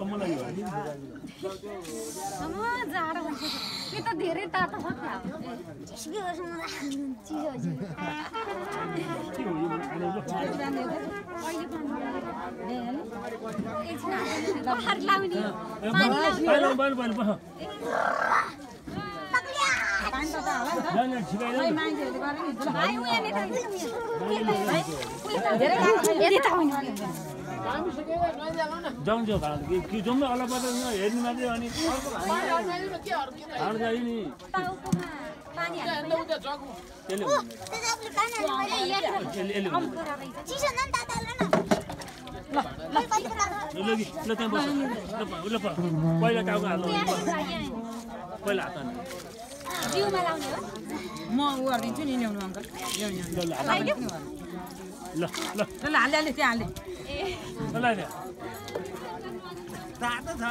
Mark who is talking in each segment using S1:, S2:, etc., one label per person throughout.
S1: मलाई यो
S2: जाडो भन्छ कि त धेरै तातो छ क्या
S1: जाउँ जाउँ कि जाउँ न अलग बाटो हेर्नु मात्रै अनि हाल्नु जायो नि पहिला टाउको हाल्नु पहिला हात हाल्नु
S3: म उ गरिदिन्छु नि ल्याउनु अङ्कल
S1: ल ल
S3: ल हाले त्यहाँ हाले
S1: ल तातो छ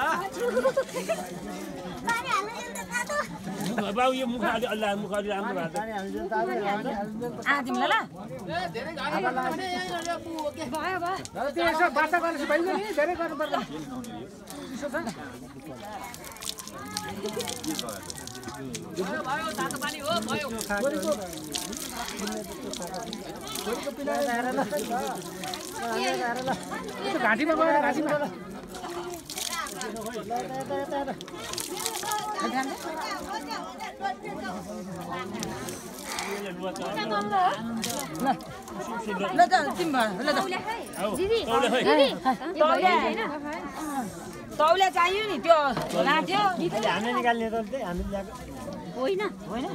S1: बाबु यो मुख अलि अल्लाह मुख अलि राम्रो भएको
S3: तिमीलाई ल
S4: त्यसो बाटा गरेपछि भइन्छ नि धेरै गर्नु पर्छ त्यसो छ
S5: भयो तातो पानी हो भयो
S4: घाँटीमा गएर घाँटीमा
S3: ल त तिमी ल त तौले चाहियो नि त्यो राख्यो
S4: हामीले निकाल्ने त हामीले
S2: होइन होइन